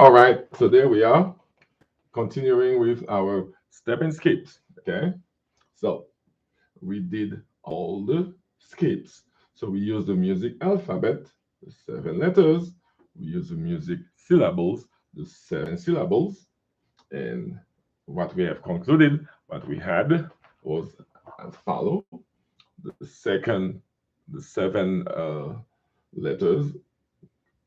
All right, so there we are, continuing with our step and skips. Okay, so we did all the skips. So we use the music alphabet, the 7 letters. We use the music syllables, the 7 syllables. And what we have concluded, what we had was as follow. The 7 letters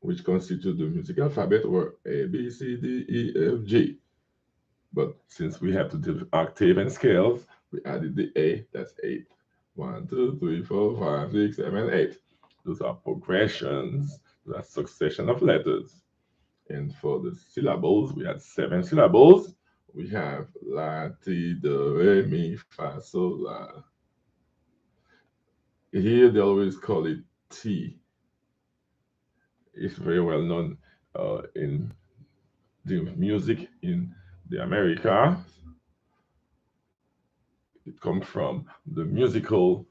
which constitute the music alphabet were A, B, C, D, E, F, G. But since we have to do octave and scales, we added the A, that's 8. 1, 2, 3, 4, 5, 6, 7, 8. Those are progressions, those are succession of letters. And for the syllables, we had 7 syllables. We have La, Ti, Do, Re, Mi, Fa, Sol, La. Here they always call it T. It's very well known in the music in the Americas. It comes from the musical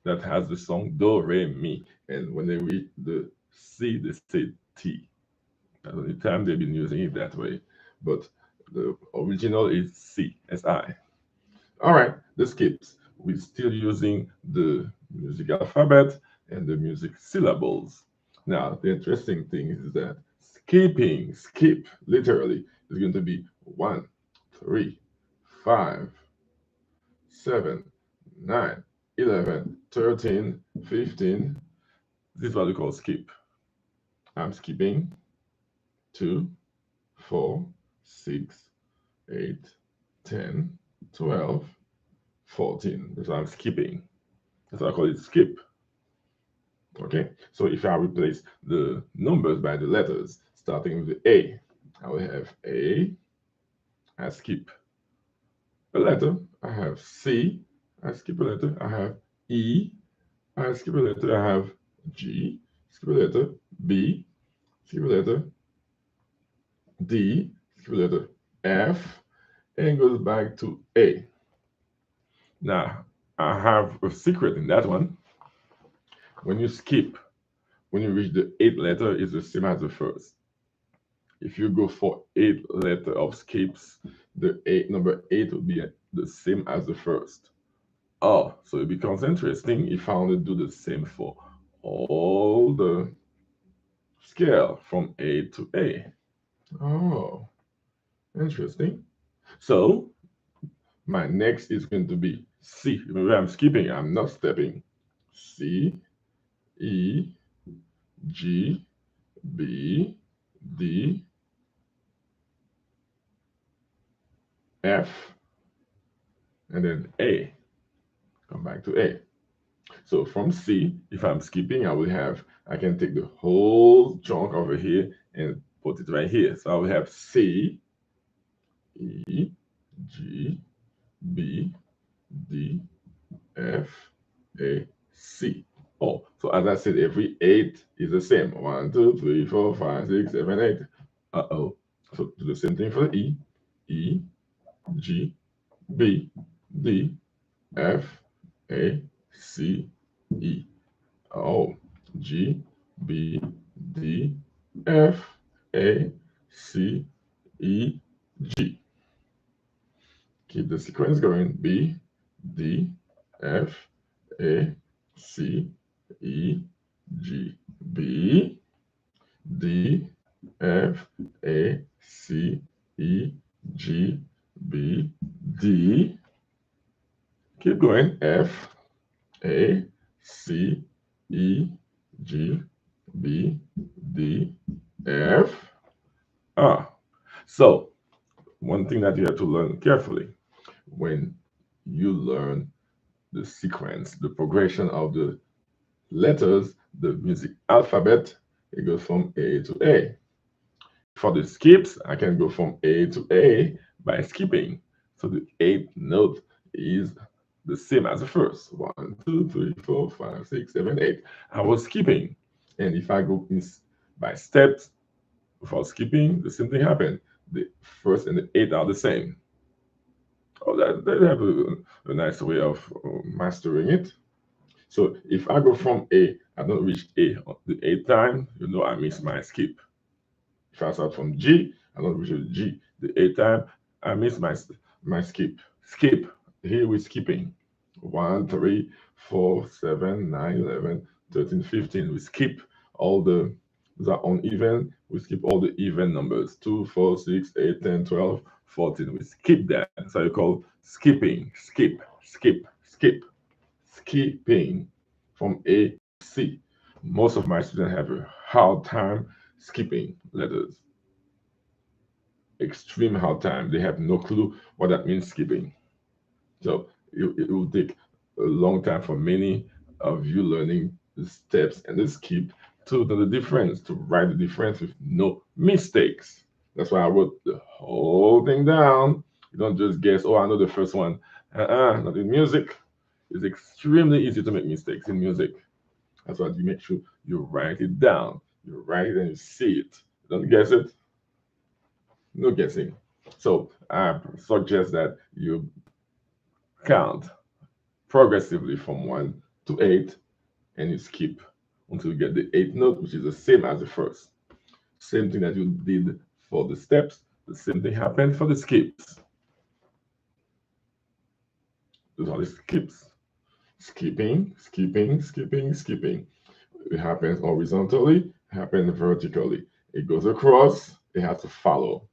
that has the song Do, Re, Mi. And when they read the C, they say T. That's the only time they've been using it that way. But the original is C, S-I. All right, the skips. We're still using the music alphabet and the music syllables. Now, the interesting thing is that skip, literally, is going to be 1, 3, 5, 7, 9, 11, 13, 15. This is what we call skip. I'm skipping 2, 4, 6, 8, 10, 12, 14. So I'm skipping. That's why I call it skip. Okay, so if I replace the numbers by the letters, starting with the A, I will have A, I skip a letter, I have C, I skip a letter, I have E, I skip a letter, I have G, skip a letter, B, skip a letter, D, skip a letter, F, and goes back to A. Now, I have a secret in that one. When you skip, when you reach the 8th letter, it's the same as the first. If you go for 8 letter of skips, the number 8 will be the same as the first. Oh, so it becomes interesting if I only do the same for all the scale from A to A. Oh, interesting. So my next is going to be C. Remember, I'm skipping, I'm not stepping. C, E, G, B, D, F, and then A. Come back to A. So from C, if I'm skipping, I can take the whole chunk over here and put it right here. So I will have C, E, G, B, D, F, A, C. Oh, so as I said, every 8 is the same. 1, 2, 3, 4, 5, 6, 7, 8. Uh-oh. So do the same thing for E. E, G, B, D, F, A, C, E. Oh, G, B, D, F, A, C, E, G. Keep the sequence going. B, D, F, A, C, E, G. B, D, F, A, C, E, G, B, D. Keep going. F, A, C, E, G, B, D, F. Ah, so one thing that you have to learn carefully when you learn the sequence, the progression of the letters, the music alphabet, it goes from A to A. For the skips, I can go from A to A by skipping. So the 8th note is the same as the first. 1, 2, 3, 4, 5, 6, 7, 8. I was skipping. And if I go by steps for skipping, the same thing happened. The first and the 8th are the same. Oh, that have a nice way of mastering it. So if I go from A, I don't reach A the 8th time, I miss my skip. fast out from G. I don't reach G the 8th time. I miss my skip. Skip. Here we're skipping. 1, 3, 4, 7, 9, 11, 13, 15. We skip all those are uneven. We skip all the even numbers. 2, 4, 6, 8, 10, 12, 14. We skip that. That's how you call skipping. Skip, skip, skip, skipping from A to C. Most of my students have a hard time skipping letters. Extreme hard time. They have no clue what that means, skipping. So it will take a long time for many of you learning the steps and the skip to know the difference, to write the difference with no mistakes. That's why I wrote the whole thing down. You don't just guess, oh, I know the first one. Not in music. It's extremely easy to make mistakes in music. That's why you make sure you write it down. You write it and you see it. Don't guess it. No guessing. So I suggest that you count progressively from 1 to 8 and you skip until you get the 8th note, which is the same as the first. Same thing that you did for the steps, the same thing happened for the skips. Those are the skips. Skipping, skipping, skipping, skipping. It happens horizontally, it happens vertically. It goes across, it has to follow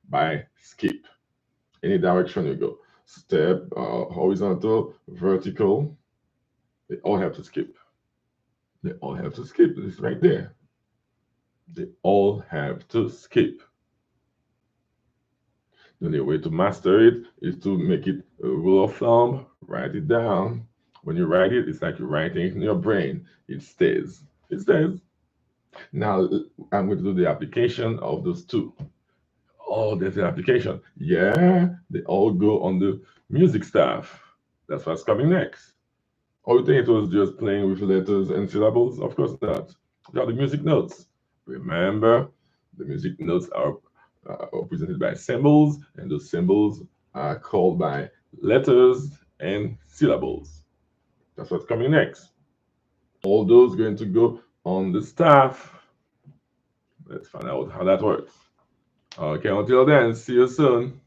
by skip. Any direction you go. Step, horizontal, vertical, they all have to skip. They all have to skip. It's right there. They all have to skip. The only way to master it is to make it a rule of thumb, write it down. When you write it, it's like you're writing it in your brain. It stays. It stays. Now I'm going to do the application of those two. Oh, there's an application. Yeah, they all go on the music staff. That's what's coming next. Oh, you think it was just playing with letters and syllables? Of course not. They are the music notes. Remember, the music notes are represented by symbols, and those symbols are called by letters and syllables. That's what's coming next. All those going to go on the staff. Let's find out how that works. Okay, until then, see you soon.